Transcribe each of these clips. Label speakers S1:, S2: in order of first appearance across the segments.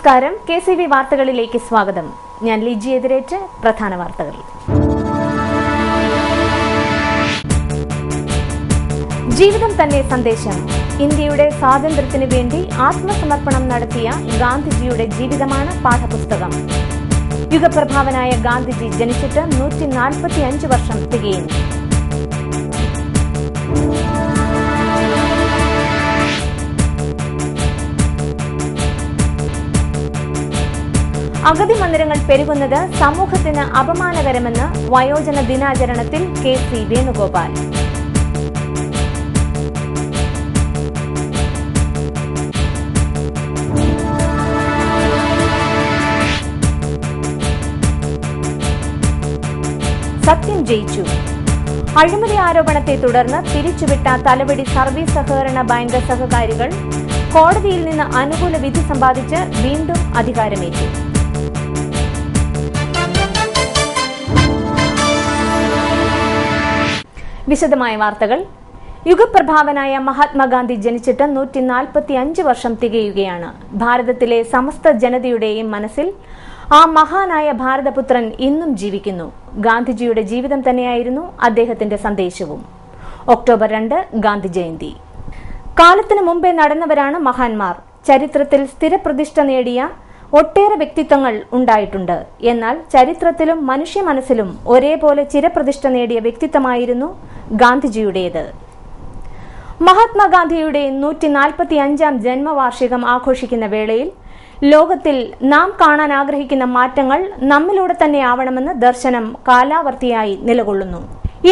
S1: നമസ്കാരം. KCV വാർത്തകളിലേക്ക് സ്വാഗതം. ഞാൻ ലിജി എതിരേറ്റ്. പ്രധാന വാർത്തകൾ. ജീവിതം തന്നെ സന്ദേശം. ഇന്ത്യയുടെ സ്വാതന്ത്ര്യത്തിനു വേണ്ടി ആത്മസമർപ്പണം നടത്തിയ ഗാന്ധിജിയുടെ ജീവിതമാണ് പാഠപുസ്തകം. യുഗപ്രഭാവനായ ഗാന്ധിജി ജനിച്ചിട്ട് 145 വർഷം തികയുന്നു. അഗതി മന്ദിരങ്ങൾ പെരുകുന്നത് സമൂഹത്തിന് അപമാനകരമെന്ന് വയോജന ദിനാചരണത്തിൽ KC വേണുഗോപാൽ. സത്യം ജയിച്ചു. അഴിമതി ആരോപണത്തെ തുടർന്ന് പിരിച്ചുവിട്ട തലവടി സർവീസ് സഹകരണ ബാങ്ക് സഹകാരികൾ കോടതിയിൽ നിന്ന് അനുകൂല വിധി സമ്പാദിച്ച് വീണ്ടും അധികാരമേറ്റു. വിശദമായ വാർത്തകൾ. യുഗപ്രഭാവനായ മഹാത്മാഗാന്ധി ജനിച്ചിട്ട് 145 വർഷം തികയുകയാണ്. ഭാരതത്തിലെ സമസ്ത ജനതയുടെയും മനസ്സിൽ ആ മഹാനായ ഭാരതപുത്രൻ ഇന്നും ജീവിക്കുന്നു. ഗാന്ധിജിയുടെ ജീവിതം തന്നെയായിരുന്നു അദ്ദേഹത്തിന്റെ സന്ദേശവും. ഒക്ടോബർ 2 ഗാന്ധി ജയന്തി. കാലത്തിനു മുമ്പേ നടന്നവരാണ് മഹാന്മാർ. ചരിത്രത്തിൽ സ്ഥിരപ്രതിഷ്ഠ നേടിയ ഒട്ടേറെ വ്യക്തിത്വങ്ങൾ ഉണ്ടായിട്ടുണ്ട്. എന്നാൽ ചരിത്രത്തിലും മനുഷ്യ മനസ്സിലും ഒരേപോലെ ചിരപ്രതിഷ്ഠ നേടിയ വ്യക്തിത്വമായിരുന്നു ഗാന്ധിജിയുടേത്. മഹാത്മാഗാന്ധിയുടെ 145ാം ജന്മവാർഷികം ആഘോഷിക്കുന്ന വേളയിൽ ലോകത്തിൽ നാം കാണാൻ ആഗ്രഹിക്കുന്ന മാറ്റങ്ങൾ നമ്മിലൂടെ തന്നെയാവണമെന്ന് ദർശനം കാലാവർത്തിയായി നിലകൊള്ളുന്നു.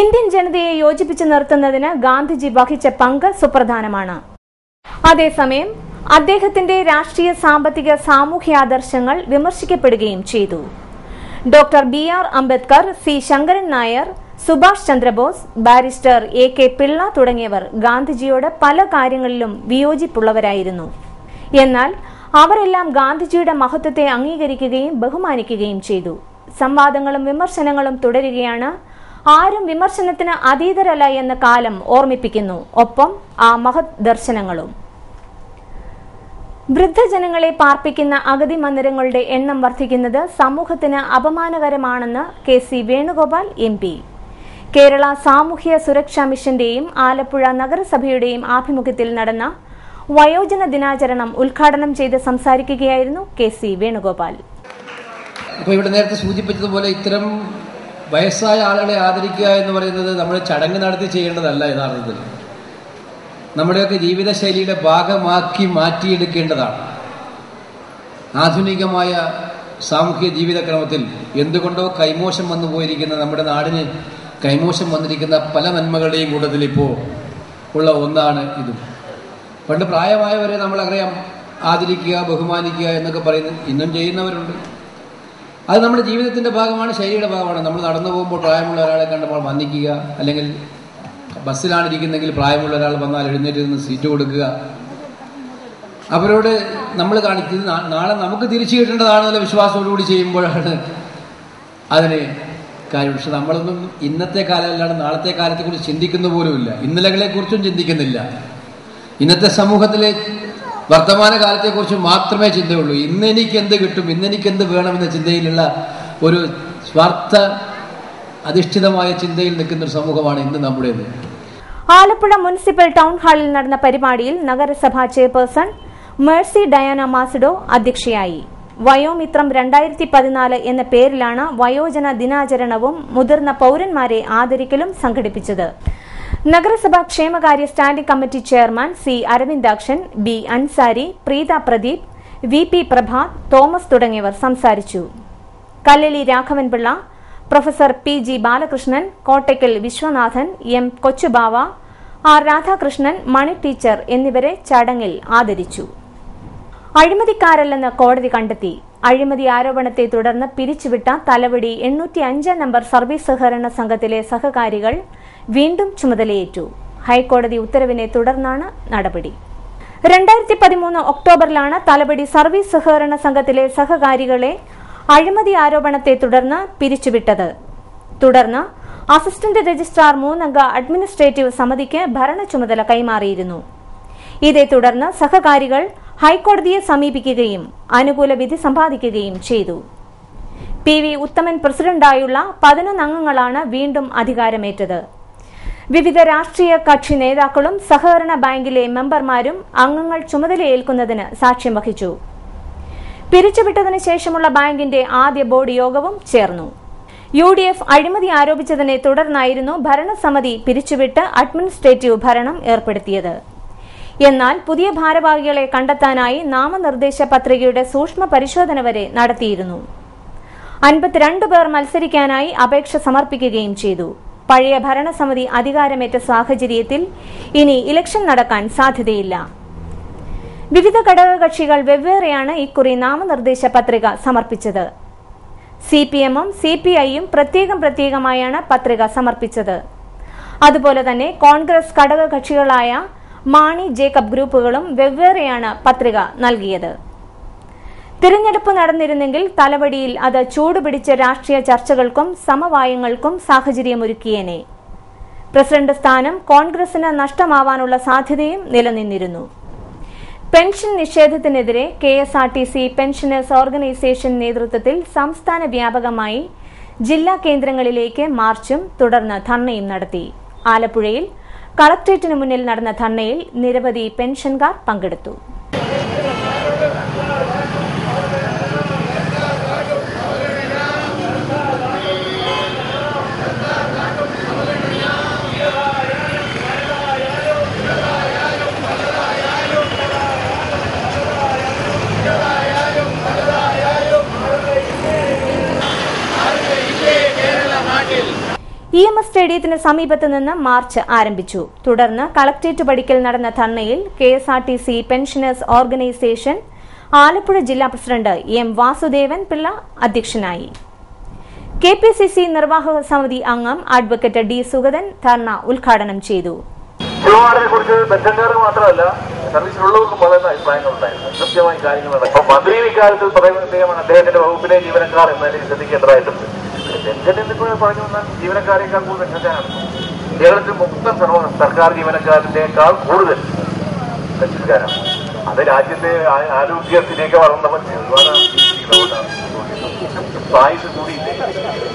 S1: ഇന്ത്യൻ ജനതയെ യോജിപ്പിച്ചു നിർത്തുന്നതിന് ഗാന്ധിജി വഹിച്ച പങ്ക് സുപ്രധാനമാണ്. അതേസമയം അദ്ദേഹത്തിന്റെ രാഷ്ട്രീയ, സാമ്പത്തിക, സാമൂഹ്യാദർശങ്ങൾ വിമർശിക്കപ്പെടുകയും ചെയ്തു. Doctor BR Ambedkar, C Sankaran Nair, Subhash Chandrabose, barrister AK Pillai തുടങ്ങിയവർ ഗാന്ധിജിയോട് പല കാര്യങ്ങളിലും വിയോജിപ്പുള്ളവരായിരുന്നു. എന്നാൽ അവരെല്ലാം ഗാന്ധിജിയുടെ മഹത്വത്തെ അംഗീകരിക്കുകയും ബഹുമാനിക്കുകയും ചെയ്തു. സംവാദങ്ങളും വിമർശനങ്ങളും തുടരുകയാണ്. ആരും വിമർശനത്തിന് അതീതരല്ല എന്ന കാലം ഓർമ്മിപ്പിക്കുന്നു. ഒപ്പം ആ മഹത് ദർശനങ്ങളും. വൃദ്ധജനങ്ങളെ പാർപ്പിക്കുന്ന അഗതി മന്ദിരങ്ങളുടെ എണ്ണം വർദ്ധിക്കുന്നത് സമൂഹത്തിന് അപമാനകരമാണെന്ന് KC വേണുഗോപാൽ MP. കേരള സാമൂഹ്യ സുരക്ഷാ മിഷന്റെയും ആലപ്പുഴ നഗരസഭയുടെയും ആഭിമുഖ്യത്തിൽ നടന്ന വയോജന ദിനാചരണം ഉദ്ഘാടനം ചെയ്ത് സംസാരിക്കുകയായിരുന്നു KC വേണുഗോപാൽ.
S2: ഇപ്പോൾ ഇവിടെ നേരത്തെ സൂചിപ്പിച്ചതുപോലെ ഇത്തരം വയസ്സായ ആളുകളെ ആദരിക്കുക എന്ന് പറയുന്നത് നമ്മൾ ചടങ്ങ് നടത്തി ചെയ്യേണ്ടതല്ല. യഥാർത്ഥത്തിൽ നമ്മുടെയൊക്കെ ജീവിതശൈലിയുടെ ഭാഗമാക്കി മാറ്റിയെടുക്കേണ്ടതാണ്. ആധുനികമായ സാമൂഹ്യ ജീവിതക്രമത്തിൽ എന്തുകൊണ്ടോ കൈമോശം വന്നു പോയിരിക്കുന്ന, നമ്മുടെ നാടിന് കൈമോശം വന്നിരിക്കുന്ന പല നന്മകളുടെയും കൂട്ടത്തിൽ ഇപ്പോൾ ഉള്ള ഒന്നാണ് ഇതും. പണ്ട് പ്രായമായവരെ നമ്മളറിയാം ആദരിക്കുക, ബഹുമാനിക്കുക എന്നൊക്കെ പറയുന്നത് ഇന്നും ചെയ്യുന്നവരുണ്ട്. അത് നമ്മുടെ ജീവിതത്തിൻ്റെ ഭാഗമാണ്, ശൈലിയുടെ ഭാഗമാണ്. നമ്മൾ നടന്നു പോകുമ്പോൾ പ്രായമുള്ള ഒരാളെ കണ്ടപ്പോൾ വന്ദിക്കുക, അല്ലെങ്കിൽ ബസ്സിലാണ് ഇരിക്കുന്നെങ്കിൽ പ്രായമുള്ള ഒരാൾ വന്നാൽ എഴുന്നേറ്റ് നിന്ന് സീറ്റ് കൊടുക്കുക. അവരോട് നമ്മൾ കാണിക്കുന്നത് നാളെ നമുക്ക് തിരിച്ചു കിട്ടേണ്ടതാണെന്നുള്ള വിശ്വാസത്തോടുകൂടി ചെയ്യുമ്പോഴാണ് അതിന് കാര്യം. പക്ഷെ നമ്മളൊന്നും ഇന്നത്തെ കാലമല്ലാണ്ട് നാളത്തെ കാലത്തെക്കുറിച്ച് ചിന്തിക്കുന്ന പോലുമില്ല. ഇന്നലകളെക്കുറിച്ചും ചിന്തിക്കുന്നില്ല. ഇന്നത്തെ സമൂഹത്തിലെ വർത്തമാന കാലത്തെക്കുറിച്ച് മാത്രമേ ചിന്തയുള്ളൂ. ഇന്നെനിക്ക് എന്ത് കിട്ടും, ഇന്നെനിക്ക് എന്ത് വേണമെന്ന ചിന്തയിലുള്ള ഒരു സ്വാർത്ഥ അധിഷ്ഠിതമായ ചിന്തയിൽ നിൽക്കുന്ന ഒരു സമൂഹമാണ് ഇന്ന് നമ്മുടേത്.
S1: ആലപ്പുഴ മുനിസിപ്പൽ ടൗൺ ഹാളിൽ നടന്ന പരിപാടിയിൽ നഗരസഭാ ചെയർപേഴ്സൺ മേഴ്സി ഡയാന മാസിഡോ അധ്യക്ഷയായി. വയോമിത്രം 2014 എന്ന പേരിലാണ് വയോജന ദിനാചരണവും മുതിർന്ന പൌരന്മാരെ ആദരിക്കലും സംഘടിപ്പിച്ചത്. നഗരസഭാ ക്ഷേമകാര്യ standing committee chairman C Aravindakshan, B Ansari, Preetha Pradeep, VP Prabhath, Thomas തുടങ്ങിയവർ സംസാരിച്ചു. Kallali Raghavanpillai, professor PG Balakrishnan, Kottakkal Viswanathan, M Kochubava, R Radhakrishnan, Mani teacher എന്നിവരെ ചടങ്ങിൽ ആദരിച്ചു. അഴിമതിക്കാരല്ലെന്ന് കോടതി കണ്ടെത്തി. അഴിമതി ആരോപണത്തെ തുടർന്ന് പിരിച്ചുവിട്ട തലവടി 805 നമ്പർ സർവീസ് സഹകരണ സംഘത്തിലെ സഹകാരികൾ വീണ്ടും ചുമതലയേറ്റു. ഹൈക്കോടതി ഉത്തരവിനെ തുടർന്നാണ് നടപടി. 2013 ഒക്ടോബറിലാണ് തലവടി സർവീസ് സഹകരണ സംഘത്തിലെ സഹകാരികളെ അഴിമതി ആരോപണത്തെ തുടർന്ന് പിരിച്ചുവിട്ടത്. തുടർന്ന് അസിസ്റ്റന്റ് രജിസ്ട്രാർ 3 അംഗ അഡ്മിനിസ്ട്രേറ്റീവ് സമിതിക്ക് ഭരണ ചുമതല കൈമാറിയിരുന്നു. ഇതേ തുടർന്ന് സഹകാരികൾ ഹൈക്കോടതിയെ സമീപിക്കുകയും അനുകൂല വിധി സമ്പാദിക്കുകയും ചെയ്തു. PV ഉത്തമൻ പ്രസിഡന്റായുള്ള 11 അംഗങ്ങളാണ് വീണ്ടും അധികാരമേറ്റത്. വിവിധ രാഷ്ട്രീയ കക്ഷി നേതാക്കളും സഹകരണ ബാങ്കിലെ മെമ്പർമാരും അംഗങ്ങൾ ചുമതലയേൽക്കുന്നതിന് സാക്ഷ്യം വഹിച്ചു. പിരിച്ചുവിട്ടതിനു ശേഷമുള്ള ബാങ്കിന്റെ ആദ്യ ബോർഡ് യോഗവും ചേർന്നു. UDF അഴിമതി ആരോപിച്ചതിനെ തുടർന്നായിരുന്നു ഭരണസമിതി പിരിച്ചുവിട്ട് അഡ്മിനിസ്ട്രേറ്റീവ് ഭരണം ഏർപ്പെടുത്തിയത്. എന്നാൽ പുതിയ ഭാരവാഹികളെ കണ്ടെത്താനായി നാമനിർദ്ദേശ പത്രികയുടെ സൂക്ഷ്മ പരിശോധന വരെ നടത്തിയിരുന്നു. 52 പേർ മത്സരിക്കാനായി അപേക്ഷ സമർപ്പിക്കുകയും ചെയ്തു. പഴയ ഭരണസമിതി അധികാരമേറ്റ സാഹചര്യത്തിൽ ഇനി ഇലക്ഷൻ നടക്കാൻ സാധ്യതയില്ല. വിവിധ ഘടകകക്ഷികൾ വെവ്വേറെയാണ് ഇക്കുറി നാമനിർദ്ദേശ പത്രിക സമർപ്പിച്ചത്. CPM-ഉം CPI-യും പ്രത്യേകമായാണ് പത്രിക സമർപ്പിച്ചത്. അതുപോലെ തന്നെ കോൺഗ്രസ് ഘടകകക്ഷികളായ മാണി ജേക്കബ് ഗ്രൂപ്പുകളും വെവ്വേറെയാണ് പത്രിക നൽകിയത്. തിരഞ്ഞെടുപ്പ് നടന്നിരുന്നെങ്കിൽ തലവടിയിൽ അത് ചൂടുപിടിച്ച രാഷ്ട്രീയ ചർച്ചകൾക്കും സമവായങ്ങൾക്കും സാഹചര്യമൊരുക്കിയേനെ. പ്രസിഡന്റ് സ്ഥാനം കോൺഗ്രസിന് നഷ്ടമാവാനുള്ള സാധ്യതയും നിലനിന്നിരുന്നു. പെൻഷൻ നിഷേധത്തിനെതിരെ KSRTC പെൻഷനേഴ്സ് ഓർഗനൈസേഷൻ നേതൃത്വത്തിൽ സംസ്ഥാന വ്യാപകമായി ജില്ലാ കേന്ദ്രങ്ങളിലേക്ക് മാർച്ചും തുടർന്ന് ധർണയും നടത്തി. ആലപ്പുഴയിൽ കളക്ടറേറ്റിന് മുന്നിൽ നടന്ന ധർണയിൽ നിരവധി പെൻഷൻകാർ പങ്കെടുത്തു. EMS സ്റ്റേഡിയത്തിന് സമീപത്ത് നിന്ന് മാർച്ച് ആരംഭിച്ചു. തുടർന്ന് കളക്ടറേറ്റ് പടിക്കൽ നടന്ന ധർണയിൽ KSRTC പെൻഷനേഴ്സ് ഓർഗനൈസേഷൻ ആലപ്പുഴ ജില്ലാ പ്രസിഡന്റ് M. വാസുദേവൻ പിള്ള അധ്യക്ഷനായി. KPCC നിർവാഹക സമിതി അംഗം അഡ്വക്കേറ്റ് D. സുഗതൻ ധർണ ഉദ്ഘാടനം ചെയ്തു.
S3: പെൻഷൻകാർക്ക് മാത്രമല്ല സർവീസിലുള്ളവർക്കും വളരെ അഭിപ്രായങ്ങളുണ്ടായിരുന്നു. കൃത്യമായി കാര്യങ്ങൾ നടക്കും. മന്ത്രി ഇക്കാര്യത്തിൽ പറയുമ്പോഴത്തേക്കാണ് അദ്ദേഹത്തിന്റെ വകുപ്പിലെ ജീവനക്കാർ എന്നതിൽ ശ്രദ്ധിക്കേണ്ടതായിട്ടുണ്ട്. പെൻഷൻ എന്നിപ്പോൾ പറഞ്ഞു വന്നാൽ ജീവനക്കാരേക്കാൾ കൂടുതൽ പെൻഷൻകാരാണ്. കേരളത്തിൽ മൊത്തം സർക്കാർ ജീവനക്കാരനേക്കാൾ കൂടുതൽ പെൻഷൻകാരാണ്. അത് രാജ്യത്തെ ആരോഗ്യത്തിലേക്ക് വളർന്നപ്പോൾ ആയുസ് കൂടിയില്ലേ.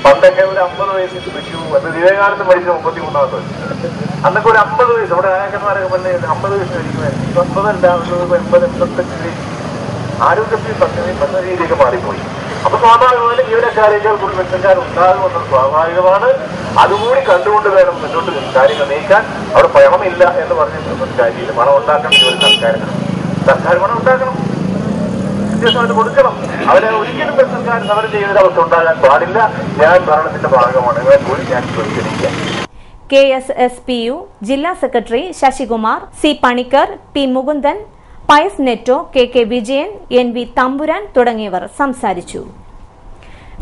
S3: പണ്ടൊക്കെ ഒരു 50 വയസ്സിൽ വെച്ചു. അത് വിവേകാനന്ദ പഠിച്ച 33-ാമത്തെ വയസ്സ്. അന്നൊക്കെ ഒരു 50 വയസ്സ് അവിടെ നായകന്മാരൊക്കെ പറഞ്ഞ 50 വയസ്സ് കഴിക്കുമായിരുന്നു. 50 ഉണ്ടാകുന്നത് 80-85 ആരോഗ്യത്തിൽ ഭക്ഷണ രീതിയൊക്കെ മാറിപ്പോയി. അപ്പൊ സ്വാഭാവികമായി ജീവനക്കാരേക്കാൾ കൂടുതൽ പെൻഷൻകാർ ഉണ്ടാകുമെന്നത് സ്വാഭാവികമാണ്. അതുകൂടി കണ്ടുകൊണ്ട് വേണം മുന്നോട്ട് കാര്യങ്ങൾ നീക്കാൻ. അവിടെ പണമില്ല എന്ന് പറഞ്ഞിട്ട് കാര്യമില്ല. പണം ഉണ്ടാക്കണം. ഒരു സർക്കാർ പണം ഉണ്ടാക്കണം, വ്യത്യാസമായിട്ട് കൊടുക്കണം. അവരെ ഒരിക്കലും പെൻഷൻകാർ സമരം ചെയ്യുന്ന അവസ്ഥ ഉണ്ടാകാൻ പാടില്ല. ഞാൻ ഭരണത്തിന്റെ ഭാഗമാണ്. കൂടി ഞാൻ പ്രതികരിക്കാം.
S1: KSSPU ജില്ലാ secretary Sasikumar, C. Panicker, P. Mukundan, Pius Netto, KK Vijayan, NV Thampuran തുടങ്ങിയവർ സംസാരിച്ചു.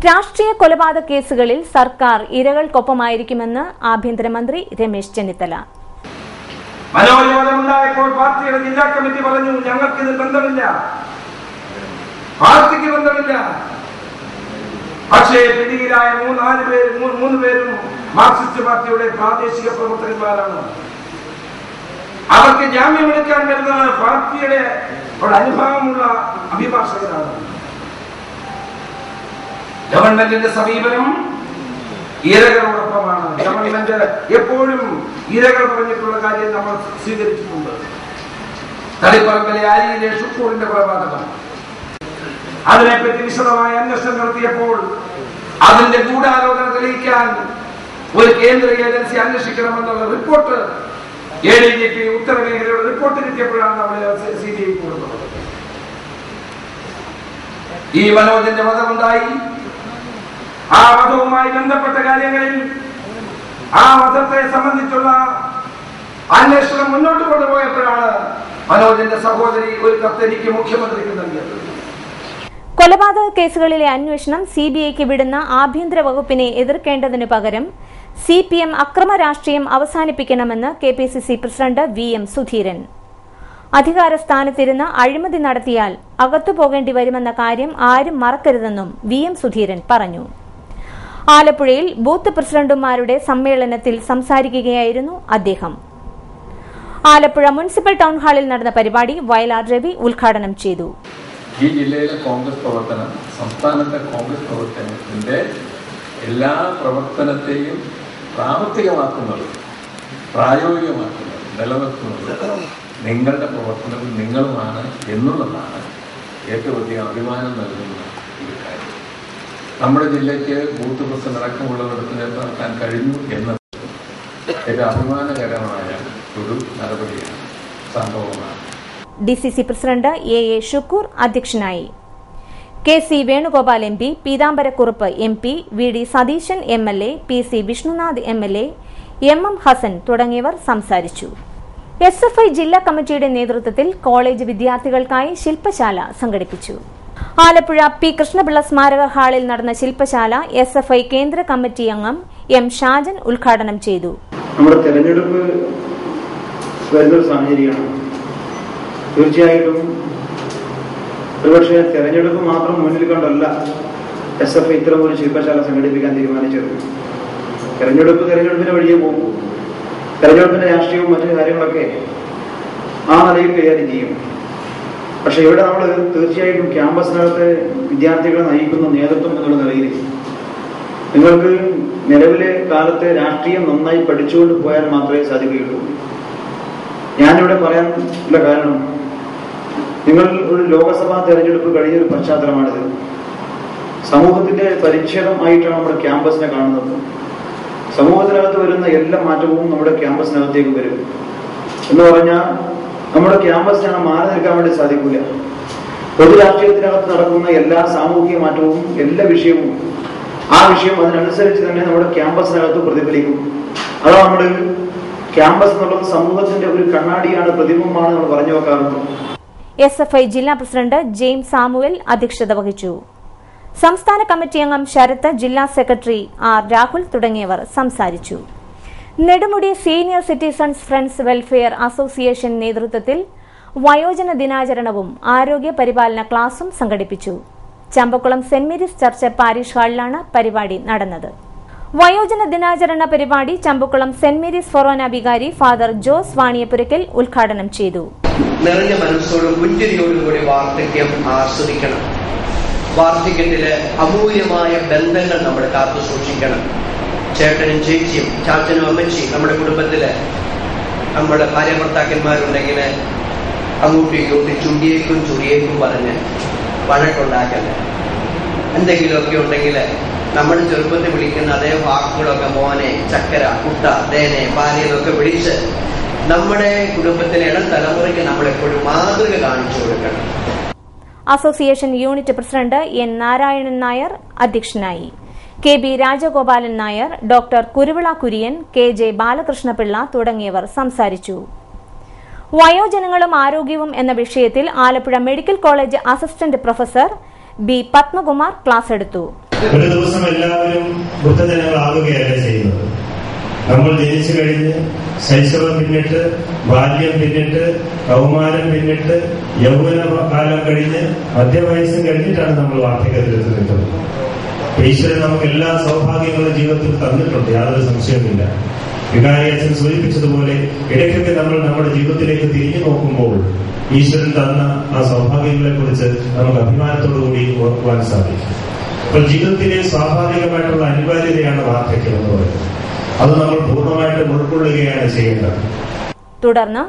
S1: രാഷ്ട്രീയ കൊലപാതക കേസുകളിൽ സർക്കാർ ഇരകൾക്കൊപ്പമായിരിക്കുമെന്ന് ആഭ്യന്തരമന്ത്രി രമേശ് ചെന്നിത്തല.
S4: മനോരോധമുണ്ടായപ്പോൾ പാർട്ടിയുടെ ജില്ലാ കമ്മിറ്റി പറഞ്ഞു, ഞങ്ങൾക്കിത് ബന്ധമില്ല, പാർട്ടിക്ക് ബന്ധമില്ല. പക്ഷേ പിടിയിലായ 3 പേരും മാർക്സിസ്റ്റ് പാർട്ടിയുടെ പ്രാദേശിക പ്രവർത്തകന്മാരാണ്. അവർക്ക് ജാമ്യമെടുക്കാൻ വരുന്നത് പാർട്ടിയുടെ അനുഭവമുള്ള അഭിഭാഷകരാണ്. ഗവൺമെന്റിന്റെ സമീപനം ഇരകളോടൊപ്പമാണ്. ഗവൺമെന്റ് എപ്പോഴും ഇരകൾ പറഞ്ഞിട്ടുള്ള കാര്യം നമ്മൾ സ്വീകരിച്ചിട്ടുണ്ട്. തളിപ്പറമ്പിലെ ആരിയിലെ ഷുക്കൂറിന്റെ കൊലപാതകം, അതിനെപ്പറ്റി വിശദമായ അന്വേഷണം നടത്തിയപ്പോൾ അതിന്റെ ഗൂഢാലോചന തെളിയിക്കാൻ ഒരു കേന്ദ്ര ഏജൻസി അന്വേഷിക്കണമെന്നുള്ള റിപ്പോർട്ട് ADGP ഉത്തരമേഖലയുടെ റിപ്പോർട്ട് കിട്ടിയപ്പോഴാണ് നമ്മൾ CBI കൊടുക്കുന്നത്. ഈ മനോജിന്റെ വധമുണ്ടായി. ആ വധവുമായി ബന്ധപ്പെട്ട കാര്യങ്ങളിൽ ആ വധത്തെ സംബന്ധിച്ചുള്ള അന്വേഷണം മുന്നോട്ട് കൊണ്ടുപോയപ്പോഴാണ് മനോജിന്റെ സഹോദരി ഒരു കത്ത് എനിക്ക് മുഖ്യമന്ത്രിക്ക് നൽകിയത്.
S1: കൊലപാതക കേസുകളിലെ അന്വേഷണം CBIക്ക് വിടുന്ന ആഭ്യന്തര വകുപ്പിനെ എതിർക്കേണ്ടതിനു പകരം CPM അക്രമ രാഷ്ട്രീയം അവസാനിപ്പിക്കണമെന്ന് KPCC പ്രസിഡന്റ് VM സുധീരൻ. അധികാരസ്ഥാനത്തിരുന്ന് അഴിമതി നടത്തിയാൽ അകത്തുപോകേണ്ടി വരുമെന്ന കാര്യം ആരും മറക്കരുതെന്നും VM സുധീരൻ പറഞ്ഞു. ആലപ്പുഴയിൽ ബൂത്ത് പ്രസിഡന്റുമാരുടെ സമ്മേളനത്തിൽ സംസാരിക്കുകയായിരുന്നു അദ്ദേഹം. ആലപ്പുഴ മുനിസിപ്പൽ ടൗൺ ഹാളിൽ നടന്ന പരിപാടി വയലാർ രവി ഉദ്ഘാടനം ചെയ്തു.
S5: ഈ ജില്ലയിലെ കോൺഗ്രസ് പ്രവർത്തനം, സംസ്ഥാനത്തെ കോൺഗ്രസ് പ്രവർത്തനത്തിന്റെ എല്ലാ പ്രവർത്തനത്തെയും പ്രാവർത്തികമാക്കുന്നത്, പ്രായോഗികമാക്കുന്നത്, നിലനിർത്തുന്നത് നിങ്ങളുടെ പ്രവർത്തനത്തിൽ നിങ്ങളുമാണ് എന്നുള്ളതാണ് ഏറ്റവും അധികം അഭിമാനം നൽകുന്ന ഒരു കാര്യം. നമ്മുടെ ജില്ലയ്ക്ക് ബൂത്ത് പ്രസിഡന്റ് അടക്കമുള്ളവരുടെ നടത്താൻ കഴിഞ്ഞു എന്നത് ഏറ്റവും അഭിമാനകരമായ ഒരു നടപടിയാണ്, സംഭവമാണ്.
S1: DCC പ്രസിഡന്റ് എ ഷുക്കൂർ അധ്യക്ഷനായി. KC Venugopal MP, Peethambara Kurup MP, VD Satheesan MLA, PC Vishnunath MLA, MM Hasan തുടങ്ങിയവർ സംസാരിച്ചു. SFI ജില്ലാ കമ്മിറ്റിയുടെ നേതൃത്വത്തിൽ കോളേജ് വിദ്യാർത്ഥികൾക്കായി ശില്പശാല സംഘടിപ്പിച്ചു. ആലപ്പുഴ P കൃഷ്ണപിള്ള സ്മാരക ഹാളിൽ നടന്ന ശില്പശാല SFI കേന്ദ്ര കമ്മിറ്റി അംഗം M ഷാജൻ ഉദ്ഘാടനം ചെയ്തു.
S6: നമ്മുടെ തെരഞ്ഞെടുപ്പ് വരുന്നൊരു സാഹചര്യമാണ്. തീർച്ചയായിട്ടും ഒരുപക്ഷെ തെരഞ്ഞെടുപ്പ് മാത്രം മുന്നിൽ കണ്ടല്ല SFI ഇത്തരം ഒരു ശില്പശാല സംഘടിപ്പിക്കാൻ തീരുമാനിച്ചത്. തെരഞ്ഞെടുപ്പിന്റെ വഴിയെ പോകും. തെരഞ്ഞെടുപ്പിന്റെ രാഷ്ട്രീയവും മറ്റു കാര്യങ്ങളൊക്കെ ആ നിലയിൽ കൈകാര്യം ചെയ്യും. പക്ഷെ ഇവിടെ നമ്മൾ തീർച്ചയായിട്ടും ക്യാമ്പസിനകത്ത് വിദ്യാർത്ഥികളെ നയിക്കുന്ന നേതൃത്വം എന്നുള്ള നിലയിൽ നിങ്ങൾക്ക് നിലവിലെ കാലത്തെ രാഷ്ട്രീയം നന്നായി പഠിച്ചുകൊണ്ട് പോയാൽ മാത്രമേ സാധിക്കുകയുള്ളൂ. ഞാനിവിടെ പറയാനുള്ള കാരണം, നിങ്ങൾ ഒരു ലോകസഭാ തെരഞ്ഞെടുപ്പ് കഴിഞ്ഞൊരു പശ്ചാത്തലമാണിത്. സമൂഹത്തിന്റെ പരിച്ഛേദമായിട്ടാണ് നമ്മുടെ ക്യാമ്പസിനെ കാണുന്നത്. സമൂഹത്തിനകത്ത് വരുന്ന എല്ലാ മാറ്റവും നമ്മുടെ ക്യാമ്പസിനകത്തേക്ക് വരും എന്ന് പറഞ്ഞാൽ നമ്മുടെ ക്യാമ്പസിനാണ് മാറി നിൽക്കാൻ വേണ്ടി സാധിക്കില്ല. പൊതു രാഷ്ട്രീയത്തിനകത്ത് നടക്കുന്ന എല്ലാ സാമൂഹിക മാറ്റവും, എല്ലാ വിഷയവും ആ വിഷയം അതിനനുസരിച്ച് തന്നെ നമ്മുടെ ക്യാമ്പസിനകത്ത് പ്രതിഫലിക്കും. അതാണ് നമ്മുടെ ക്യാമ്പസ് എന്നുള്ളത് സമൂഹത്തിന്റെ ഒരു കണ്ണാടിയാണ്, പ്രതിബിംബമാണ് നമ്മൾ പറഞ്ഞു വെക്കാറുണ്ട്.
S1: SFI ജില്ലാ പ്രസിഡന്റ് ജെയിംസ് സാമുവൽ അധ്യക്ഷത വഹിച്ചു. സംസ്ഥാന കമ്മിറ്റി അംഗം ശരത്ത്, ജില്ലാ സെക്രട്ടറി R രാഹുൽ തുടങ്ങിയവർ സംസാരിച്ചു. Nedumudi senior citizens friends welfare association നേതൃത്വത്തിൽ വയോജന ദിനാചരണവും ആരോഗ്യ പരിപാലന ക്ലാസും സംഘടിപ്പിച്ചു. Champakkulam saint Mary's church parish ഹാളിലാണ് പരിപാടി നടന്നത്. വയോജന ദിനാചരണ പരിപാടി ചമ്പക്കുളം സെന്റ് മേരീസ് ഫൊറോന വികാരി ഫാദർ ജോസ് വാണിയപുരയ്ക്കൽ ഉദ്ഘാടനം ചെയ്തു.
S7: നിറഞ്ഞ മനസ്സോടും പുഞ്ചിരിയോടും കൂടി വാർദ്ധക്യം ആസ്വദിക്കണം. വാർദ്ധക്യത്തില് അമൂല്യമായ ബന്ധങ്ങൾ നമ്മൾ കാത്തു സൂക്ഷിക്കണം. ചേട്ടനും ചേച്ചിയും, ചാച്ചനും അമ്മച്ചിയും, നമ്മുടെ കുടുംബത്തില് നമ്മുടെ ഭാര്യ ഭർത്താക്കന്മാരുണ്ടെങ്കിൽ അങ്ങോട്ടും ഇങ്ങോട്ടും ചുണ്ടിയേക്കും ചുറിയേക്കും പറഞ്ഞ് വഴക്കുണ്ടാക്കല്ല. എന്തെങ്കിലുമൊക്കെ ഉണ്ടെങ്കിൽ നമ്മുടെ ചെറുപ്പത്തിൽ വിളിക്കുന്ന അതേ വാക്കുകളൊക്കെ മോനെ, ചക്കര, കുട്ട, ദേനെ, പാലിയെന്നൊക്കെ വിളിച്ച് നമ്മുടെ കുടുംബത്തിലെ ഇളം തലമുറയ്ക്ക് നമ്മളെപ്പോഴും മാതൃക കാണിച്ചു കൊടുക്കണം.
S1: Association unit president N Narayanan Nair അധ്യക്ഷനായി. KB Rajagopalan Nair, doctor Kuruvilla Kurian, KJ Balakrishnapillai തുടങ്ങിയവർ സംസാരിച്ചു. വയോജനങ്ങളും ആരോഗ്യവും എന്ന വിഷയത്തിൽ Alappuzha medical college assistant professor B Padmakumar class എടുത്തു.
S8: ഒരു ദിവസം എല്ലാവരും വൃദ്ധജനങ്ങളാകുകയല്ല ചെയ്യുന്നത്. നമ്മൾ ജനിച്ചു കഴിഞ്ഞ് ശൈശവം പിന്നിട്ട്, ബാല്യം പിന്നിട്ട്, കൗമാരം പിന്നിട്ട്, യൗവന കാലം കഴിഞ്ഞ്, മധ്യവയസ്സും കഴിഞ്ഞിട്ടാണ് നമ്മൾ വാർദ്ധക്യത്തിലെത്തി നിൽക്കുന്നത്. ഈശ്വരൻ നമുക്ക് എല്ലാ സൗഭാഗ്യങ്ങളും ജീവിതത്തിൽ തന്നിട്ടുണ്ട്, യാതൊരു സംശയവുമില്ല. വികാരി അച്ഛൻ സൂചിപ്പിച്ചതുപോലെ ഇടയ്ക്കൊക്കെ നമ്മൾ നമ്മുടെ ജീവിതത്തിലേക്ക് തിരിഞ്ഞു നോക്കുമ്പോൾ ഈശ്വരൻ തന്ന ആ സൗഭാഗ്യങ്ങളെ കുറിച്ച് നമുക്ക് അഭിമാനത്തോടുകൂടി ഓർക്കുവാൻ സാധിക്കും. അപ്പോൾ ജീവിതത്തിലെ സ്വാഭാവികമായിട്ടുള്ള അനിവാര്യതയാണ് വാർദ്ധക്യം എന്ന് പറയുന്നത്. അത് നമ്മൾ പൂർണ്ണമായിട്ടും ഉൾക്കൊള്ളുകയാണ് ചെയ്യേണ്ടത്.
S1: തുടർന്ന്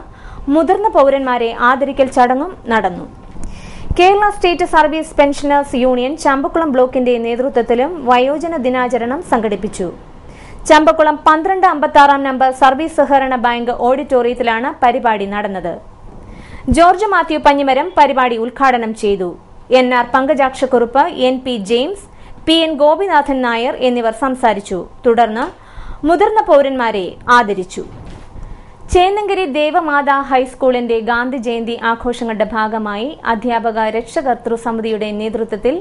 S1: മുതിർന്ന പൌരന്മാരെ ആദരിക്കൽ ചടങ്ങും നടന്നു. Kerala state service pensioners union Champakkulam ബ്ലോക്കിന്റെ നേതൃത്വത്തിലും വയോജന ദിനാചരണം സംഘടിപ്പിച്ചു. ചമ്പക്കുളം 1256 നമ്പർ സർവീസ് സഹകരണ ബാങ്ക് ഓഡിറ്റോറിയത്തിലാണ് പരിപാടി നടന്നത്. ജോർജ് മാത്യു പഞ്ഞിമരം പരിപാടി ഉദ്ഘാടനം ചെയ്തു. NR പങ്കജാക്ഷക്കുറുപ്പ്, NP James, PN Gopinathan Nair എന്നിവർ സംസാരിച്ചു. തുടർന്ന് മുതിർന്ന പൌരന്മാരെ ആദരിച്ചു. ചേന്നങ്കരി ദേവമാതാ ഹൈസ്കൂളിന്റെ ഗാന്ധി ജയന്തി ആഘോഷങ്ങളുടെ ഭാഗമായി അധ്യാപക രക്ഷകർതൃ സമിതിയുടെ നേതൃത്വത്തിൽ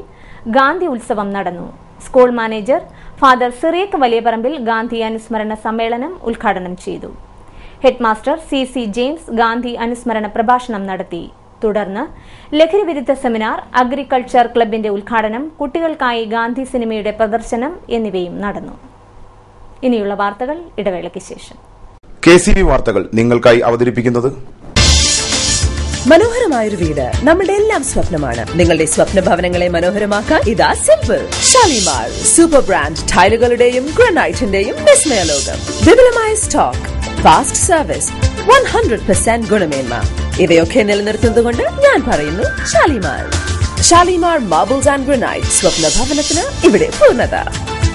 S1: ഗാന്ധി ഉത്സവം നടന്നു. സ്കൂൾ മാനേജർ ഫാദർ സിറിയക് വലിയപറമ്പിൽ ഗാന്ധി അനുസ്മരണ സമ്മേളനം ഉദ്ഘാടനം ചെയ്തു. ഹെഡ്മാസ്റ്റർ CC ജെയിംസ് ഗാന്ധി അനുസ്മരണ പ്രഭാഷണം നടത്തി. തുടർന്ന് ലഹരിവിരുദ്ധ സെമിനാർ, അഗ്രികൾച്ചർ ക്ലബിന്റെ ഉദ്ഘാടനം, കുട്ടികൾക്കായി ഗാന്ധി സിനിമയുടെ പ്രദർശനം എന്നിവയും നടന്നു. ഇനിയുള്ള വാർത്തകൾ ഇടവേളയ്ക്ക് ശേഷം.
S9: KCV വാർത്തകൾ നിങ്ങൾക്കായി അവതരിപ്പിക്കുന്നത്
S10: മനോഹരമായൊരു വീട് നമ്മുടെ എല്ലാം സ്വപ്നമാണ്. നിങ്ങളുടെ സ്വപ്ന ഭവനങ്ങളെ മനോഹരമാക്കാൻ ഇതാ സിമ്പിൾ. ഷാലിമാർ സൂപ്പർ ബ്രാൻഡ് ടൈലുകളുടെയും ഗ്രാനൈറ്റിന്റെയും വിസ്മയ ലോകം. വിപുലമായ സ്റ്റോക്ക്, ഫാസ്റ്റ് സർവീസ്, 100% ഗുണമേന്മ ഇവയൊക്കെ നിലനിർത്തുന്നതുകൊണ്ട് ഞാൻ പറയുന്നു Shalimar. Shalimar marbles and granite, സ്വപ്ന ഭവനത്തിന് ഇവിടെ പൂർണ്ണത.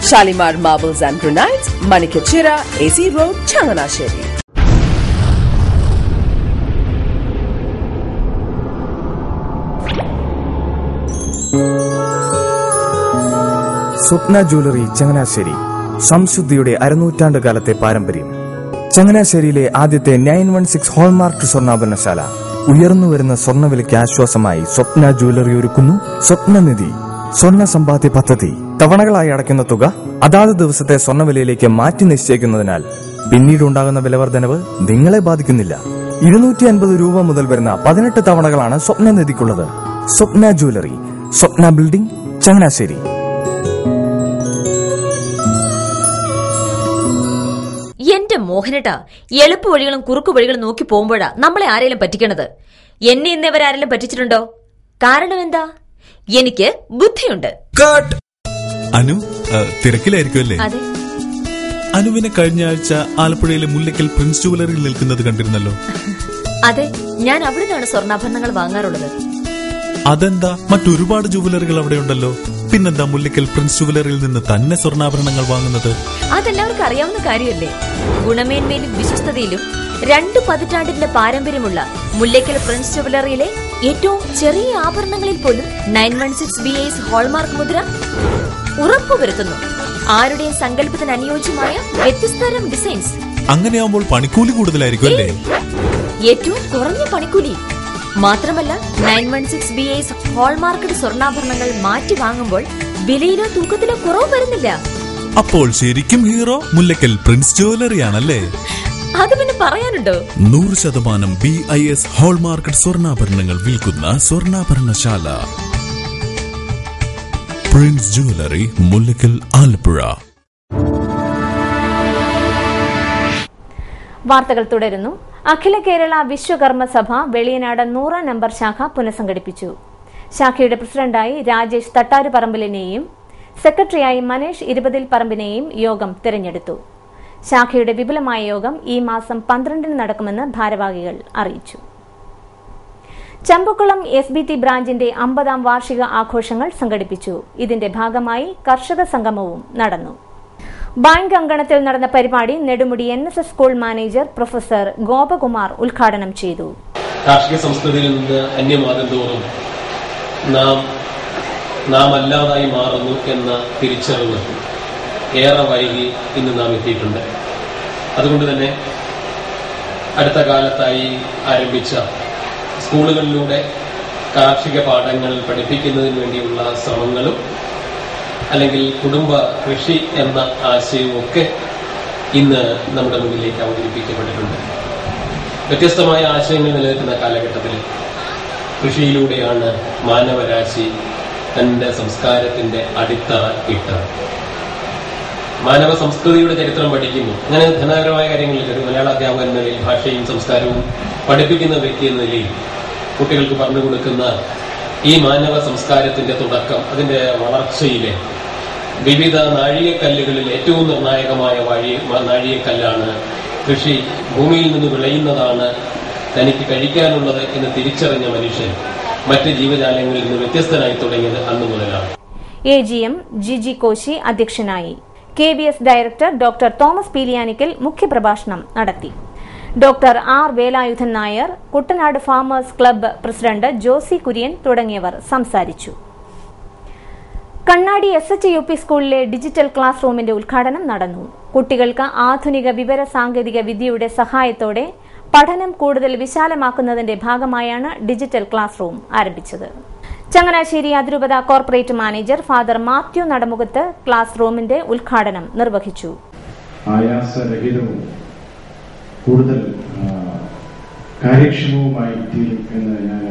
S10: Shalimar marbles and granite, Manikkachira, AC road, Changanassery.
S11: Swapna jewellery Changanassery, സംശുദ്ധിയുടെ അരനൂറ്റാണ്ട് കാലത്തെ പാരമ്പര്യം. ചങ്ങനാശ്ശേരിയിലെ ആദ്യത്തെ 916 ഹോൾമാർക്ക് സ്വർണ്ണാഭരണശാല. ഉയർന്നുവരുന്ന സ്വർണ്ണവിലയ്ക്ക് ആശ്വാസമായി സ്വപ്ന ജ്വല്ലറി ഒരുക്കുന്നു സ്വപ്നനിധി സ്വർണ്ണ സമ്പാദ്യ പദ്ധതി. തവണകളായി അടയ്ക്കുന്ന തുക അതാത് ദിവസത്തെ സ്വർണ്ണവിലയിലേക്ക് മാറ്റി നിശ്ചയിക്കുന്നതിനാൽ പിന്നീടുണ്ടാകുന്ന വിലവർദ്ധനവ് നിങ്ങളെ ബാധിക്കുന്നില്ല. 250 രൂപ മുതൽ വരുന്ന 18 തവണകളാണ് സ്വപ്നനിധിക്കുള്ളത്. സ്വപ്ന ജ്വല്ലറി, സ്വപ്ന ബിൽഡിംഗ്, ചങ്ങനാശ്ശേരി.
S12: എന്റെ മോഹനേട്ടാ, എളുപ്പ വഴികളും കുറുക്കു വഴികളും നോക്കി പോകുമ്പോഴാ നമ്മളെ ആരെങ്കിലും പറ്റിക്കണത്. എന്നെ ഇന്നേവരാരെങ്കിലും പറ്റിച്ചിട്ടുണ്ടോ? കാരണം എന്താ? എനിക്ക് ബുദ്ധിയുണ്ട്.
S13: അനു തിരക്കിലായിരിക്കുമല്ലേ? അനുവിനെ കഴിഞ്ഞ ആഴ്ച ആലപ്പുഴയിലെ മുല്ലയ്ക്കൽ പ്രിൻസ് ജുവലറിയിൽ നിൽക്കുന്നത് കണ്ടിരുന്നല്ലോ.
S12: അതെ, ഞാൻ അവിടെ നിന്നാണ് സ്വർണ്ണാഭരണങ്ങൾ വാങ്ങാറുള്ളത്.
S13: അതെന്താ, മറ്റൊരുപാട് ജുവലറികൾ അവിടെ ഉണ്ടല്ലോ. പിന്നെന്താ മുല്ലയ്ക്കൽ പ്രിൻസ് ജുവലറിയിൽ നിന്ന് തന്നെ സ്വർണ്ണാഭരണങ്ങൾ വാങ്ങുന്നത്?
S12: അതെല്ലാവർക്കും അറിയാവുന്ന കാര്യമല്ലേ. ഗുണമേന്മയിലും വിശ്വസ്തതയിലും 2 പതിറ്റാണ്ടിന്റെ പാരമ്പര്യമുള്ള മുല്ലയ്ക്കൽ പ്രിൻസ് ജുവലറിയിലെ ഏറ്റവും ചെറിയ ആഭരണങ്ങളിൽ പോലും 916 BIS ഹോൾമാർക്ക് മുദ്ര ഉറപ്പുവരുത്തുന്നു. ആരുടെയും സങ്കല്പത്തിന് അനുയോജ്യമായ വ്യത്യസ്തതരം ഡിസൈൻസ്.
S13: അങ്ങനെയാവുമ്പോൾ പണിക്കൂലി കൂടുതലായിരിക്കും അല്ലേ?
S12: ഏറ്റവും കുറഞ്ഞ പണിക്കൂലി മാത്രമല്ല, 916 BIS ഹോൾമാർക്കഡ് സ്വർണ്ണാഭരണങ്ങൾ മാറ്റി വാങ്ങുമ്പോൾ വിലയിലോ തൂക്കത്തിലോ കുറവ് വരുന്നില്ല.
S13: അപ്പോൾ ശരിക്കും ഹീറോ മുല്ലയ്ക്കൽ പ്രിൻസ് ജ്വല്ലറിയാണല്ലേ?
S12: അത് പിന്നെ പറയാനുണ്ടോ?
S13: 100% BIS ഹോൾമാർക്കഡ് സ്വർണ്ണാഭരണങ്ങൾ വിൽക്കുന്ന സ്വർണ്ണാഭരണശാല പ്രിൻസ് ജ്വല്ലറി, മുല്ലയ്ക്കൽ, ആലപ്പുഴ.
S1: വാർത്തകൾ തുടരുന്നു. അഖില കേരള വിശ്വകർമ്മ സഭ വെളിയനാട് 100 നമ്പർ ശാഖ പുനഃസംഘടിപ്പിച്ചു. ശാഖയുടെ പ്രസിഡന്റായി രാജേഷ് തട്ടാരുപറമ്പിലിനെയും സെക്രട്ടറിയായി മനേഷ് 20 പറമ്പിനെയും യോഗം തെരഞ്ഞെടുത്തു. ശാഖയുടെ വിപുലമായ യോഗം ഈ മാസം 12 നടക്കുമെന്ന് ഭാരവാഹികൾ അറിയിച്ചു. ചമ്പക്കുളം SBT ബ്രാഞ്ചിന്റെ 50ാം വാർഷിക ആഘോഷങ്ങൾ സംഘടിപ്പിച്ചു. ഇതിന്റെ ഭാഗമായി കർഷക സംഗമവും നടന്നു. ബാങ്ക് അങ്കണത്തിൽ നടന്ന പരിപാടി Nedumudi NSS school manager professor Gopakumar ഉദ്ഘാടനം ചെയ്തു.
S2: കാർഷിക സംസ്കൃതിയിൽ നിന്ന് അന്യമാകുന്തോറും നാം അല്ലാതായി മാറുന്നു എന്ന തിരിച്ചറിവ് ഏറെ വൈകി ഇന്ന് നാം എത്തിയിട്ടുണ്ട്. അതുകൊണ്ട് തന്നെ അടുത്ത കാലത്തായി ആരംഭിച്ച സ്കൂളുകളിലൂടെ കാർഷിക പാഠങ്ങൾ പഠിപ്പിക്കുന്നതിന് വേണ്ടിയുള്ള ശ്രമങ്ങളും അല്ലെങ്കിൽ കുടുംബ കൃഷി എന്ന ആശയവുമൊക്കെ ഇന്ന് നമ്മുടെ മുന്നിലേക്ക് അവതരിപ്പിക്കപ്പെട്ടിട്ടുണ്ട്. വ്യത്യസ്തമായ ആശയങ്ങൾ നിലനിൽക്കുന്ന കാലഘട്ടത്തിൽ കൃഷിയിലൂടെയാണ് മാനവരാശി തന്റെ സംസ്കാരത്തിന്റെ അടിത്തറ ഇട്ടത്. മാനവ സംസ്കൃതിയുടെ ചരിത്രം പഠിക്കുന്നു. അങ്ങനെ ധനപരമായ കാര്യങ്ങളിൽ ഒരു മലയാള അധ്യാപകൻ എന്ന നിലയിൽ ഭാഷയും സംസ്കാരവും പഠിപ്പിക്കുന്ന വ്യക്തി എന്ന നിലയിൽ കുട്ടികൾക്ക് പറഞ്ഞു കൊടുക്കുന്ന ഈ മാനവ സംസ്കാരത്തിന്റെ തുടക്കം, അതിന്റെ വളർച്ചയിലെ വിവിധ നാഴികക്കല്ലുകളിൽ ഏറ്റവും നിർണായകമായ നാഴികക്കല്ലാണ് കൃഷി. ഭൂമിയിൽ നിന്ന് വിളയുന്നതാണ് തനിക്ക് കഴിക്കാനുള്ളത് എന്ന് തിരിച്ചറിഞ്ഞ മനുഷ്യൻ മറ്റ് ജീവജാലങ്ങളിൽ നിന്ന് വ്യത്യസ്തനായി തുടങ്ങിയത് അന്നു മുതലാണ്.
S1: AGM ജിജി കോശി അധ്യക്ഷനായി. KVS ഡയറക്ടർ ഡോക്ടർ തോമസ് പീലിയാനിക്കൽ മുഖ്യപ്രഭാഷണം നടത്തി. Doctor R Velayudhan Nair, Kuttanad farmers club president Josy Kurian തുടങ്ങിയവർ സംസാരിച്ചു. കണ്ണാടി SHUP സ്കൂളിലെ ഡിജിറ്റൽ ക്ലാസ് റൂമിന്റെ ഉദ്ഘാടനം നടന്നു. കുട്ടികൾക്ക് ആധുനിക വിവര സാങ്കേതിക വിദ്യയുടെ സഹായത്തോടെ പഠനം കൂടുതൽ വിശാലമാക്കുന്നതിന്റെ ഭാഗമായാണ് ഡിജിറ്റൽ ക്ലാസ് റൂം ആരംഭിച്ചത്. ചങ്ങനാശ്ശേരി അതിരൂപത corporate manager father Mathew Nadamukhath class റൂമിന്റെ ഉദ്ഘാടനം നിർവഹിച്ചു.
S14: ആയാസരഹിതവും കൂടുതൽ കാര്യക്ഷമവുമായി തീരും എന്ന് ഞാൻ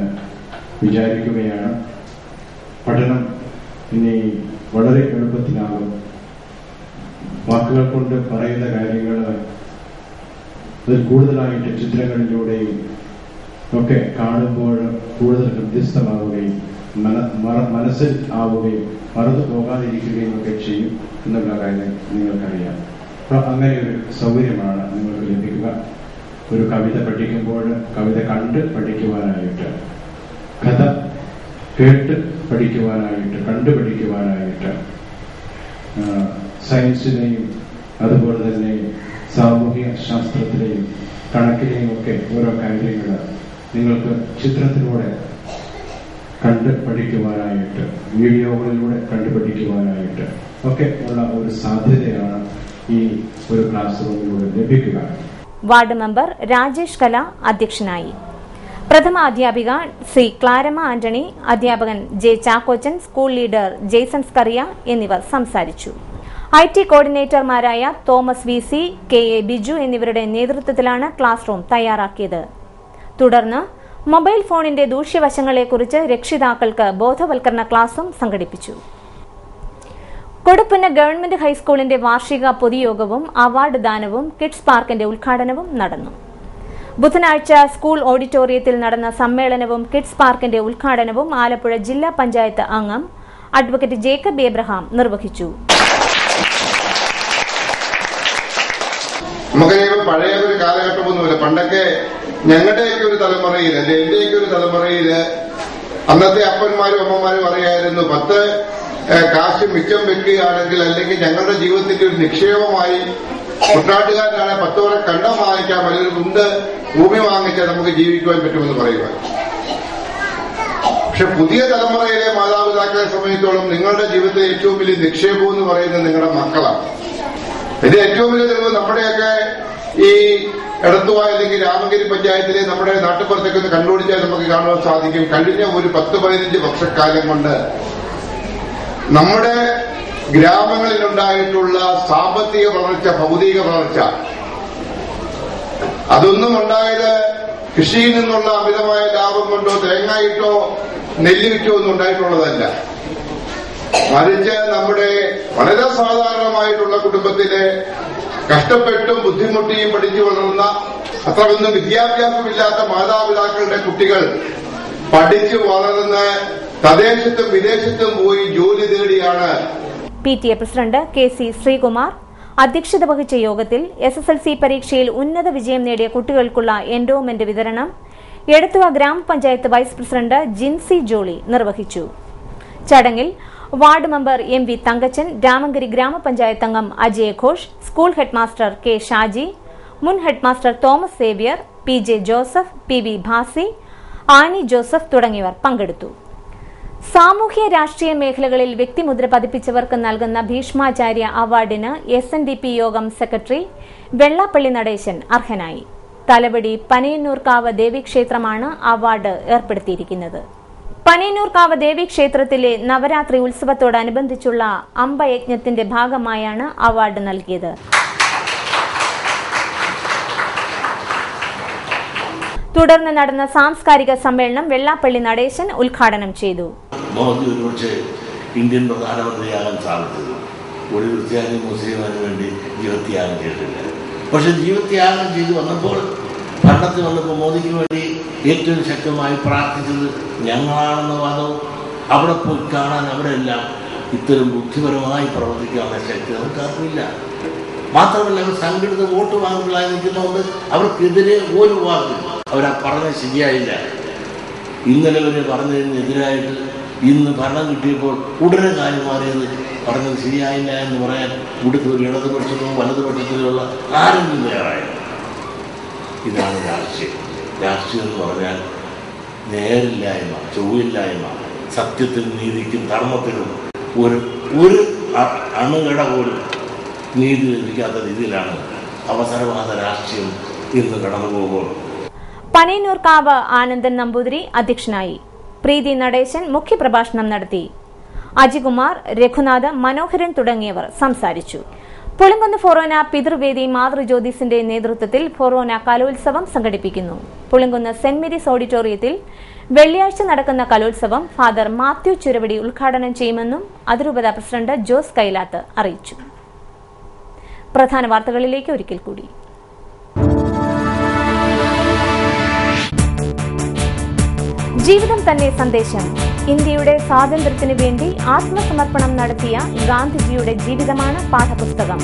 S14: വിചാരിക്കുകയാണ്. പഠനം ഇനി വളരെ എളുപ്പത്തിലാകും. വാക്കുകൾ കൊണ്ട് പറയുന്ന കാര്യങ്ങൾ അതിൽ കൂടുതലായിട്ട് ചിത്രങ്ങളിലൂടെയും ഒക്കെ കാണുമ്പോൾ കൂടുതൽ ഹൃദ്യസ്ഥമാവുകയും മനസ്സിൽ ആവുകയും മറന്നു പോകാതിരിക്കുകയും ഒക്കെ ചെയ്യും എന്നുള്ള കാര്യം നിങ്ങൾക്കറിയാം. അപ്പോൾ അങ്ങനെ ഒരു സൗകര്യമാണ് നിങ്ങൾക്ക് ലഭിക്കുക. ഒരു കവിത പഠിക്കുമ്പോൾ കവിത കണ്ട് പഠിക്കുവാനായിട്ട്, കഥ കേട്ട് പഠിക്കുവാനായിട്ട്, കണ്ടു പഠിക്കുവാനായിട്ട്, സയൻസിനെയും അതുപോലെ തന്നെ സാമൂഹിക ശാസ്ത്രത്തിലെയും കണക്കിനെയും ഒക്കെ ഓരോ കാര്യങ്ങൾ നിങ്ങൾക്ക് ചിത്രത്തിലൂടെ കണ്ട് പഠിക്കുവാനായിട്ട്, വീഡിയോകളിലൂടെ കണ്ടു പഠിക്കുവാനായിട്ട് ഒക്കെ ഉള്ള ഒരു സാധ്യതയാണ് ഈ ഒരു ക്ലാസ് റൂമിലൂടെ ലഭിക്കുക.
S1: വാർഡ് മെമ്പർ രാജേഷ് കല അധ്യക്ഷനായി. പ്രഥമ അധ്യാപിക ശ്രീ ക്ലാരമ്മ ആന്റണി, അധ്യാപകൻ ജെ ചാക്കോച്ചൻ, സ്കൂൾ ലീഡർ ജെയ്സൺ സ്കറിയ എന്നിവർ സംസാരിച്ചു. IT കോർഡിനേറ്റർമാരായ തോമസ് VC, KA ബിജു എന്നിവരുടെ നേതൃത്വത്തിലാണ് ക്ലാസ് റൂം തയ്യാറാക്കിയത്. തുടർന്ന് മൊബൈൽ ഫോണിന്റെ ദൂഷ്യവശങ്ങളെക്കുറിച്ച് രക്ഷിതാക്കൾക്ക് ബോധവൽക്കരണ ക്ലാസും സംഘടിപ്പിച്ചു. കൊടുപ്പുന്ന ഗവൺമെന്റ് ഹൈസ്കൂളിന്റെ വാർഷിക പൊതുയോഗവും അവാർഡ് ദാനവും കിഡ്സ് പാർക്കിന്റെ ഉദ്ഘാടനവും നടന്നു. ബുധനാഴ്ച സ്കൂൾ ഓഡിറ്റോറിയത്തിൽ നടന്ന സമ്മേളനവും കിഡ്സ് പാർക്കിന്റെ ഉദ്ഘാടനവും ആലപ്പുഴ ജില്ലാ പഞ്ചായത്ത് അംഗം അഡ്വക്കേറ്റ് ജേക്കബ് എബ്രഹാം നിർവഹിച്ചു.
S15: നമുക്കറിയാം, പഴയ ഒരു കാലഘട്ടമൊന്നുമില്ല. പണ്ടൊക്കെ ഞങ്ങളുടെയൊക്കെ ഒരു തലമുറയിൽ, അല്ലെ എന്റെയൊക്കെ ഒരു തലമുറയില് അന്നത്തെ അപ്പന്മാരും അമ്മമാരും അറിയായിരുന്നു, 10 കാശ് മിച്ചം വെക്കുകയാണെങ്കിൽ, അല്ലെങ്കിൽ ഞങ്ങളുടെ ജീവിതത്തിന്റെ ഒരു നിക്ഷേപമായി കുട്ടനാട്ടുകാരനാണ് 10 വരെ കണ്ടം വാങ്ങിക്കാം, അല്ലെങ്കിൽ ഉണ്ട് ഭൂമി വാങ്ങിച്ചാൽ നമുക്ക് ജീവിക്കുവാൻ പറ്റുമെന്ന് പറയുക. പക്ഷെ പുതിയ തലമുറയിലെ മാതാപിതാക്കളെ സംബന്ധിച്ചോളം നിങ്ങളുടെ ജീവിതത്തിലെ ഏറ്റവും വലിയ നിക്ഷേപം എന്ന് പറയുന്നത് നിങ്ങളുടെ മക്കളാണ്. ഇത് ഏറ്റവും വലിയ തെളിവ് നമ്മുടെയൊക്കെ ഈ എടത്തുവ അല്ലെങ്കിൽ രാമഗിരി പഞ്ചായത്തിലെ നമ്മുടെ നാട്ടുപുറത്തേക്ക് ഒന്ന് കണ്ടുപിടിച്ചാൽ നമുക്ക് കാണുവാൻ സാധിക്കും. കഴിഞ്ഞ ഒരു 10-15 വർഷക്കാലം കൊണ്ട് നമ്മുടെ ഗ്രാമങ്ങളിലുണ്ടായിട്ടുള്ള സാമ്പത്തിക വളർച്ച, ഭൗതിക വളർച്ച, അതൊന്നും ഉണ്ടായത് കൃഷിയിൽ നിന്നുള്ള അമിതമായ ലാഭം കൊണ്ടോ തേങ്ങായിട്ടോ നെല്ല് വിറ്റോ ഒന്നും ഉണ്ടായിട്ടുള്ളതല്ല. മറിച്ച് നമ്മുടെ വളരെ സാധാരണമായിട്ടുള്ള കുടുംബത്തിലെ കഷ്ടപ്പെട്ടും ബുദ്ധിമുട്ടിയും പഠിച്ചു വളർന്ന, അത്രയൊന്നും വിദ്യാഭ്യാസമില്ലാത്ത മാതാപിതാക്കളുടെ കുട്ടികൾ പഠിച്ചു വളർന്ന് തദ്ദേശത്തും വിദേശത്തും പോയി ജോലി തേടിയാണ്.
S1: PTA പ്രസിഡന്റ് KC ശ്രീകുമാർ അധ്യക്ഷത വഹിച്ച യോഗത്തിൽ SSLC പരീക്ഷയിൽ ഉന്നത വിജയം നേടിയ കുട്ടികൾക്കുള്ള എൻഡോമെന്റ് വിതരണം എടത്തുവ ഗ്രാമപഞ്ചായത്ത് വൈസ് പ്രസിഡന്റ് ജിൻസി ജോളി നിർവഹിച്ചു. ചടങ്ങിൽ ward member MV Thankachan, Ramankary ഗ്രാമപഞ്ചായത്ത് അംഗം Ajay Ghosh, school headmaster K Shaji, മുൻ headmaster Thomas Xavier, PJ Joseph, PV Bhasi, Annie Joseph തുടങ്ങിയവർ പങ്കെടുത്തു. സാമൂഹ്യ രാഷ്ട്രീയ മേഖലകളിൽ വ്യക്തിമുദ്ര പതിപ്പിച്ചവർക്ക് നൽകുന്ന ഭീഷ്മാചാര്യ അവാർഡിന് SNDP യോഗം സെക്രട്ടറി വെള്ളാപ്പള്ളി നടേശൻ അർഹനായി. തലവടി പനയന്നൂർക്കാവ് ദേവീക്ഷേത്രമാണ് അവാർഡ് ഏർപ്പെടുത്തിയിരിക്കുന്നത്. പനയന്നൂർക്കാവ് ദേവീക്ഷേത്രത്തിലെ നവരാത്രി ഉത്സവത്തോടനുബന്ധിച്ചുള്ള അമ്പയജ്ഞത്തിന്റെ ഭാഗമായാണ് അവാർഡ് നൽകിയത്. തുടർന്ന് നടന്ന സാംസ്കാരിക സമ്മേളനം വെള്ളാപ്പള്ളി നടേശൻ ഉദ്ഘാടനം ചെയ്തു.
S16: മോദി ഒരുപക്ഷെ ഇന്ത്യൻ പ്രധാനമന്ത്രിയാകാൻ സാധിച്ചത് ഒരു ക്രിസ്ത്യാനി മുസ്ലിമിന് വേണ്ടി ജീവത്യാഗം ചെയ്തിട്ടില്ല. പക്ഷെ ജീവത്യാഗം ചെയ്തു വന്നപ്പോൾ, ഭരണത്തിൽ വന്നപ്പോൾ മോദിക്ക് വേണ്ടി ഏറ്റവും ശക്തമായി പ്രാർത്ഥിച്ചത് ഞങ്ങളാണെന്ന വാദവും അവിടെ പോയി കാണാൻ അവരെല്ലാം ഇത്തരം ബുദ്ധിപരമായി പ്രവർത്തിക്കാനുള്ള ശക്തി നമുക്കാർക്കില്ല. മാത്രമല്ല, അവർ സംഘടിത വോട്ട് വാങ്ങുകളായി നിൽക്കുന്നതുകൊണ്ട് അവർക്കെതിരെ ഒരു വാക്കും അവരാ പറഞ്ഞത് ശരിയായില്ല. ഇന്നലെ വരെ പറഞ്ഞതിനെതിരായിട്ട് ഇന്ന് ഭരണം കിട്ടിയപ്പോൾ ഉടനെ കാര്യം മാറിയത് പറഞ്ഞത് ശരിയായില്ല എന്ന് പറയാൻ ഇവിടുത്തെ ഒരു ഇടതുപക്ഷവും വലതുപക്ഷത്തിലുള്ള ആരെങ്കിലും തയ്യാറായത്. ഇതാണ് രാഷ്ട്രീയം. രാഷ്ട്രീയം എന്ന് പറഞ്ഞാൽ നേരില്ലായ്മ, ചൊവ്വില്ലായ്മ, സത്യത്തിനും നീതിക്കും ധർമ്മത്തിനും ഒരു അണുകട പോലും നീതി ലഭിക്കാത്ത രീതിയിലാണ് അവസരവാദ രാഷ്ട്രീയം ഇന്ന് കടന്നു പോകുമ്പോൾ.
S1: പനയന്നൂർക്കാവ് ആനന്ദൻ നമ്പൂതിരി അധ്യക്ഷനായി. പ്രീതി നടേശൻ മുഖ്യപ്രഭാഷണം നടത്തി. അജികുമാർ, രഘുനാഥ്, മനോഹരൻ തുടങ്ങിയവർ സംസാരിച്ചു. പുളിങ്കുന്ന് ഫൊറോന പിതൃവേദി മാതൃജ്യോതിസിന്റെ നേതൃത്വത്തിൽ ഫൊറോന കലോത്സവം സംഘടിപ്പിക്കുന്നു. പുളിങ്കുന്ന് സെന്റ് മേരീസ് ഓഡിറ്റോറിയത്തിൽ വെള്ളിയാഴ്ച നടക്കുന്ന കലോത്സവം ഫാദർ മാത്യു ചുരവടി ഉദ്ഘാടനം ചെയ്യുമെന്നും അതിരൂപത പ്രസിഡന്റ് ജോസ് കൈലാത്ത് അറിയിച്ചു. പ്രധാന വാർത്തകളിലേക്ക് ഒരിക്കൽ കൂടി. ജീവിതം തന്നെ സന്ദേശം. ഇന്ത്യയുടെ സ്വാതന്ത്ര്യത്തിനു വേണ്ടി ആത്മസമർപ്പണം നടത്തിയ ഗാന്ധിജിയുടെ ജീവിതമാണ് പാഠപുസ്തകം.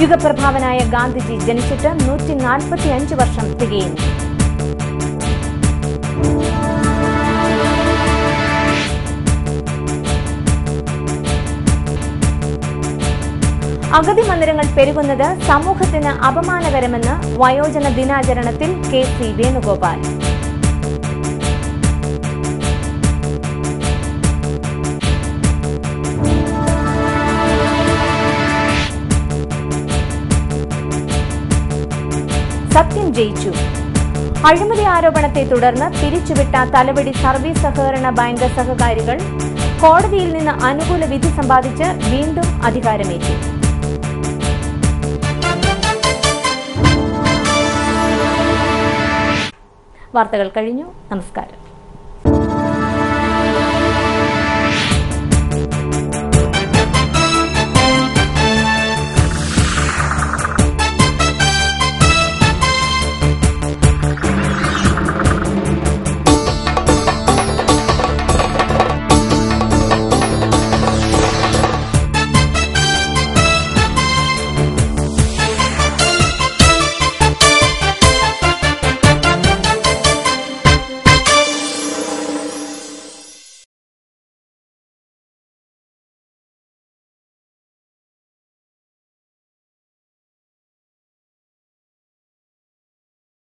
S1: യുഗപ്രഭാവനായ ഗാന്ധിജി ജനിച്ചിട്ട് 145 വർഷം തികയുന്നു. അഗതി മന്ദിരങ്ങൾ പെരുകുന്നത് സമൂഹത്തിന് അപമാനകരമെന്ന് വയോജന ദിനാചരണത്തിൽ KC വേണുഗോപാൽ. സത്യം ജയിച്ചു. അഴിമതി ആരോപണത്തെ തുടർന്ന് പിരിച്ചുവിട്ട തലവടി സർവീസ് സഹകരണ ബാങ്ക് സഹകാരികൾ കോടതിയിൽ നിന്ന് അനുകൂല വിധി സമ്പാദിച്ച് വീണ്ടും അധികാരമേറ്റു. വാർത്തകൾ കഴിഞ്ഞു. നമസ്കാരം.